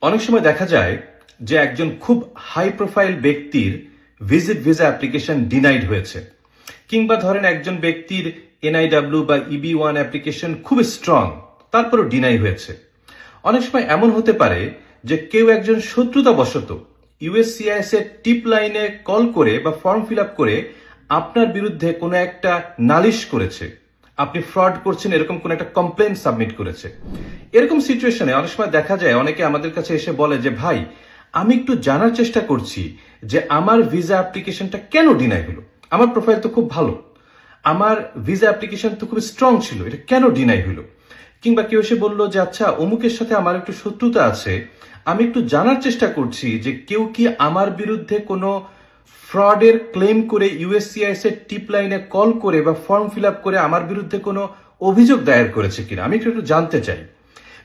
অনেক সময় দেখা যায় যে একজন খুব হাই প্রোফাইল ব্যক্তির ভিসা অ্যাপ্লিকেশন ডিনাইড হয়েছে, কিংবা ধরেন একজন ব্যক্তির NIW বা EB1 অ্যাপ্লিকেশন খুব স্ট্রং, তারপরও ডিনাই হয়েছে। অনেক সময় এমন হতে পারে যে কেউ একজন শত্রুতাবশত USCIS এর টিপ লাইনে কল করে বা ফর্ম ফিল আপ করে আপনার বিরুদ্ধে কোনো একটা নালিশ করেছে, আপনি ফ্রড করছেন এরকম কোন একটা কমপ্লেন সাবমিট করেছে। এরকম সিচুয়েশনে অনেক সময় দেখা যায় অনেকে আমাদের কাছে এসে বলে যে ভাই, আমি একটু জানার চেষ্টা করছি যে আমার ভিসা অ্যাপ্লিকেশনটা কেন ডিনাই হলো। আমার প্রোফাইল তো খুব ভালো, আমার ভিসা অ্যাপ্লিকেশন তো খুব স্ট্রং ছিল, এটা কেন ডিনাই হলো। কিংবা কেউ এসে বললো যে আচ্ছা, অমুকের সাথে আমার একটু শত্রুতা আছে, আমি একটু জানার চেষ্টা করছি যে কেউ কি আমার বিরুদ্ধে কোনো ফ্রডের ক্লেম করে USCIS এর টিপ লাইনে কল করে বা ফর্ম ফিল আপ করে আমার বিরুদ্ধে কোনো অভিযোগ দায়ের করেছে কিনা, আমি একটু জানতে চাই।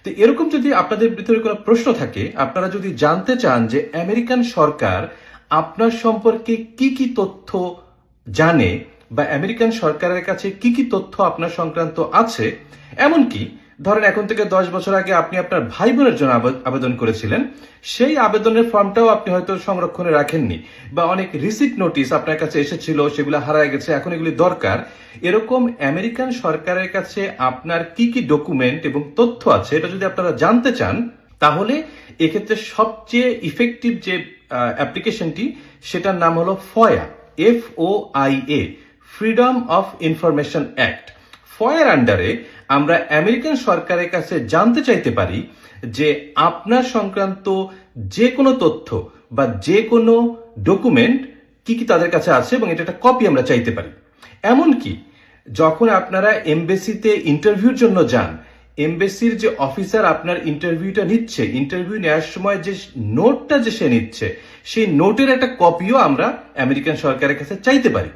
তো এরকম যদি আপনাদের ভিতরে কোনো প্রশ্ন থাকে, আপনারা যদি জানতে চান যে আমেরিকান সরকার আপনার সম্পর্কে কি কি তথ্য জানে বা আমেরিকান সরকারের কাছে কি কি তথ্য আপনার সংক্রান্ত আছে, এমনকি ধরেন এখন থেকে 10 বছর আগে আপনি আপনার ভাই বোনের জন্য আবেদন করেছিলেন, সেই আবেদনের ফর্মটাও আপনি হয়তো সংরক্ষণে রাখেননি, বা অনেক রিসিপ্ট নোটিশ আপনার কাছে এসেছিল, সেগুলো হারায় গেছে, এখন এগুলি দরকার। এরকম আমেরিকান সরকারের কাছে আপনার কি কি ডকুমেন্ট এবং তথ্য আছে, এটা যদি আপনারা জানতে চান, তাহলে এক্ষেত্রে সবচেয়ে ইফেক্টিভ যে অ্যাপ্লিকেশনটি, সেটার নাম হলো FOIA, FOIA, freedom of information act. ফয়ের আন্ডারে আমরা আমেরিকান সরকারের কাছে জানতে চাইতে পারি যে আপনার সংক্রান্ত যে কোনো তথ্য বা যে কোনো ডকুমেন্ট কি কি তাদের কাছে আছে, এবং এটা একটা কপি আমরা চাইতে পারি। এমনকি যখন আপনারা এমবেসিতে ইন্টারভিউর জন্য যান, এমবেসির যে অফিসার আপনার ইন্টারভিউটা নিচ্ছে, ইন্টারভিউ নেওয়ার সময় যে নোটটা যে সে নিচ্ছে, সেই নোটের একটা কপিও আমরা আমেরিকান সরকারের কাছে চাইতে পারি।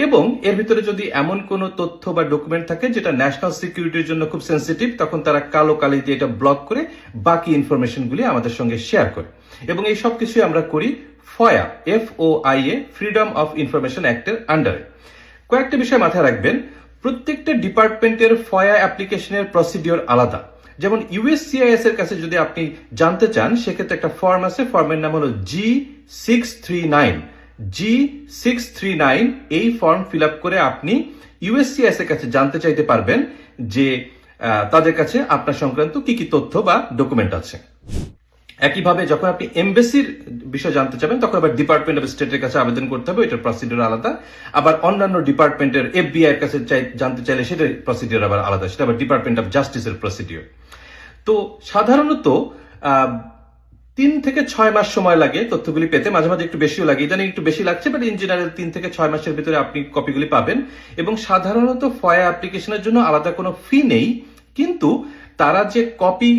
এবং এর ভিতরে যদি এমন কোনো তথ্য বা ডকুমেন্ট থাকে যেটা ন্যাশনাল সিকিউরিটির জন্য খুব সেন্সিটিভ, তখন তারা কালো কালি দিয়ে এটা ব্লক করে বাকি ইনফরমেশনগুলি আমাদের সঙ্গে শেয়ার করে। এবং এই সব কিছুই আমরা করি FOIA, FOIA, freedom of information অ্যাক্টের আন্ডারে। কয়েকটা বিষয় মাথায় রাখবেন। প্রত্যেকটা ডিপার্টমেন্টের FOIA অ্যাপ্লিকেশনের প্রসিডিওর আলাদা। যেমন USCIS এর কাছে যদি আপনি জানতে চান, সেক্ষেত্রে একটা ফর্ম আছে, ফর্মের নাম হলো G639। G639 এই ফর্ম ফিল আপ করে আপনি USCIS এর কাছে জানতে চাইতে পারবেন যে তাদের কাছে আপনার সংক্রান্ত কি কি তথ্য বা ডকুমেন্ট আছে। একইভাবে যখন আপনি এমবেসির বিষয় জানতে চাবেন, তখন আবার ডিপার্টমেন্ট অফ স্টেটের কাছে আবেদন করতে হবে, এটার প্রসিডিওর আলাদা। আবার অন্যান্য ডিপার্টমেন্টের FBI এর কাছে জানতে চাইলে সেটার প্রসিডিওর আবার আলাদা, সেটা আবার ডিপার্টমেন্ট অফ জাস্টিসের প্রসিডিওর। তো সাধারণত 3 থেকে 6 মাস সময় লাগে তথ্যগুলি পেতে, মাঝে মাঝে একটু বেশিও লাগে, ইদানিং একটু বেশি লাগছে, বাট ইন জেনারেল 3 থেকে 6 মাসের ভিতরে আপনি কপিগুলি পাবেন। এবং সাধারণত FOIA অ্যাপ্লিকেশনের জন্য আলাদা কোনো ফি নেই, কিন্তু তারা যে কপি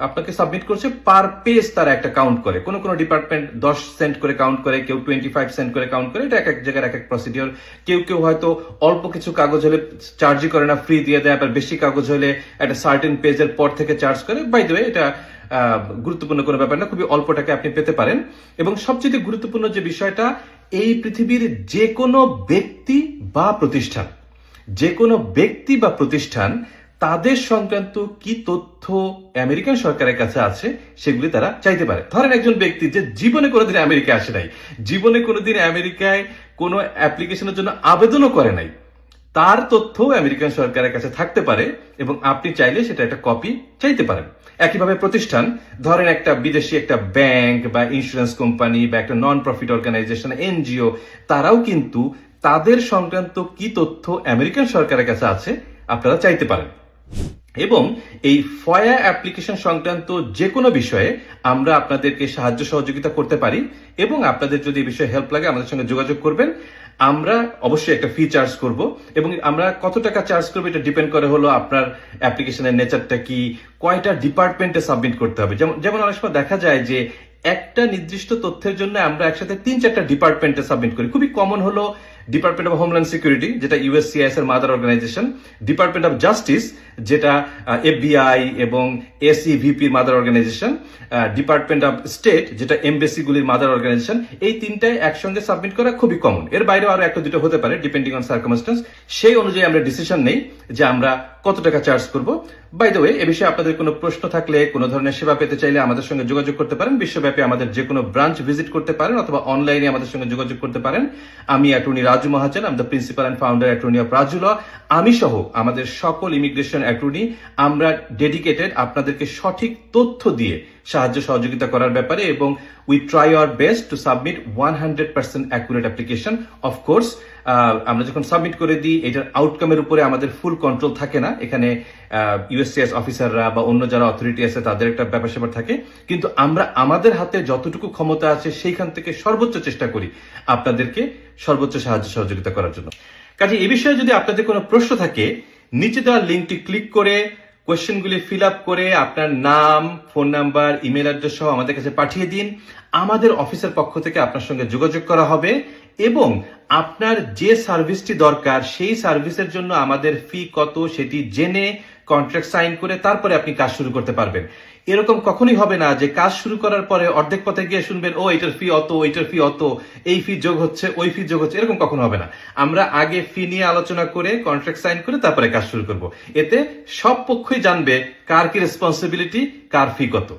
আপনাকে সাবমিট করছে পার পেজ তারা একটা কাউন্ট করে। কোন কোন ডিপার্টমেন্ট 10 সেন্ট করে কাউন্ট করে, কেউ 25 সেন্ট করে কাউন্ট করে, এটা এক এক জায়গার এক এক প্রসিডিওর। কেউ কেউ হয়তো অল্প কিছু কাগজ হলে চার্জই করে না, ফ্রি দিয়ে দেয়, আবার বেশি কাগজ হলে একটা সার্টেন পেজের পর থেকে চার্জ করে। বাই দ্য ওয়ে, এটা গুরুত্বপূর্ণ কোনো ব্যাপার না, খুবই অল্প টাকা আপনি পেতে পারেন। এবং সবচেয়ে গুরুত্বপূর্ণ যে বিষয়টা, এই পৃথিবীর যে কোনো ব্যক্তি বা প্রতিষ্ঠান, যে কোনো ব্যক্তি বা প্রতিষ্ঠান তাদের সংক্রান্ত কি তথ্য আমেরিকান সরকারের কাছে আছে, সেগুলি তারা চাইতে পারে। ধরেন একজন ব্যক্তি যে জীবনে কোনোদিন আমেরিকায় আসে নাই, জীবনে কোনোদিন আমেরিকায় কোনো অ্যাপ্লিকেশনের জন্য আবেদনও করে নাই, তার তথ্য আমেরিকান সরকারের কাছে থাকতে পারে, এবং আপনি চাইলে সেটা একটা কপি চাইতে পারেন। একইভাবে প্রতিষ্ঠান, ধরেন একটা বিদেশি একটা ব্যাংক বা ইন্স্যুরেন্স কোম্পানি বা একটা নন প্রফিট অর্গানাইজেশন, NGO, তারাও কিন্তু তাদের সংক্রান্ত কি তথ্য আমেরিকান সরকারের কাছে আছে আপনারা চাইতে পারেন। এবং এই FOIA অ্যাপ্লিকেশন সংক্রান্ত যে কোনো বিষয়ে আমরা আপনাদেরকে সাহায্য সহযোগিতা করতে পারি। এবং আপনাদের যদি এই বিষয়ে হেল্প লাগে, আমাদের সঙ্গে যোগাযোগ করবেন। আমরা অবশ্যই একটা ফি চার্জ করব, এবং আমরা কত টাকা চার্জ করবো এটা ডিপেন্ড করে হলো আপনার অ্যাপ্লিকেশনের নেচারটা কি, কয়টা ডিপার্টমেন্টে সাবমিট করতে হবে। যেমন অনেক সময় দেখা যায় যে একটা নির্দিষ্ট তথ্যের জন্য আমরা একসাথে 3-4টা ডিপার্টমেন্টে সাবমিট করি। খুবই কমন হলো ডিপার্টমেন্ট অফ হোমল্যান্ড সিকিউরিটি, যেটা ইউএসসিআইএস এর mother organization, department of justice, যেটা এফবিআই এবং এসইভিপির mother organization, department of state, যেটা এমবেসিগুলির মাদার অর্গানাইজেশন। এই তিনটায় একসঙ্গে সাবমিট করা খুবই কমন। এর বাইরেও আরো একটা দুটো হতে পারে ডিপেন্ডিং অন সার্কামস্টেন্স। সেই অনুযায়ী আমরা ডিসিশন নেই যে আমরা কত টাকা চার্জ করব। বাই দ্য ওয়ে, এ বিষয়ে আপনাদের কোনো প্রশ্ন থাকলে, কোনো ধরনের সেবা পেতে চাইলে আমাদের সঙ্গে যোগাযোগ করতে পারেন। বিশ্বব্যাপী আমাদের যে কোনো ব্রাঞ্চ ভিজিট করতে পারেন অথবা অনলাইনে আমাদের সঙ্গে যোগাযোগ করতে পারেন। আমি অ্যাটর্নি রাজু মহাজন, আমি the principal and founder attorney of Raju law. আমি সহ আমাদের সকল ইমিগ্রেশন অ্যাটর্নি আমরা ডেডিকেটেড আপনাদেরকে সঠিক তথ্য দিয়ে সাহায্য সহযোগিতা করার ব্যাপারে, এবং we try our best to submit 100% accurate application. Of course আমরা যখন সাবমিট করে দিই, এটার আউটকামের উপরে আমাদের ফুল কন্ট্রোল থাকে না। এখানে ইউএসসিএস অফিসাররা বা অন্য যারা অথরিটি আছে তাদের একটা ব্যাপার স্যাপার থাকে, কিন্তু আমরা আমাদের হাতে যতটুকু ক্ষমতা আছে সেইখান থেকে সর্বোচ্চ চেষ্টা করি আপনাদেরকে সর্বোচ্চ সাহায্য সহযোগিতা করার জন্য। কাজে এই বিষয়ে যদি আপনাদের কোনো প্রশ্ন থাকে, নিচে দেওয়া লিঙ্কটি ক্লিক করে কোয়েশ্চেনগুলি ফিল আপ করে আপনার নাম, ফোন নাম্বার, ইমেল অ্যাড্রেস সহ আমাদের কাছে পাঠিয়ে দিন। আমাদের অফিসের পক্ষ থেকে আপনার সঙ্গে যোগাযোগ করা হবে, এবং আপনার যে সার্ভিসটি দরকার সেই সার্ভিসের জন্য আমাদের ফি কত সেটি জেনে কন্ট্রাক্ট সাইন করে তারপরে আপনি কাজ শুরু করতে পারবেন। এরকম কখনোই হবে না যে কাজ শুরু করার পরে অর্ধেক পথে গিয়ে শুনবেন ও এটার ফি অত, এটার ফি অত, এই ফি যোগ হচ্ছে, ওই ফি যোগ হচ্ছে। এরকম কখনো হবে না। আমরা আগে ফি নিয়ে আলোচনা করে কন্ট্রাক্ট সাইন করে তারপরে কাজ শুরু করব। এতে সব পক্ষই জানবে কার কি রেসপন্সিবিলিটি, কার ফি কত।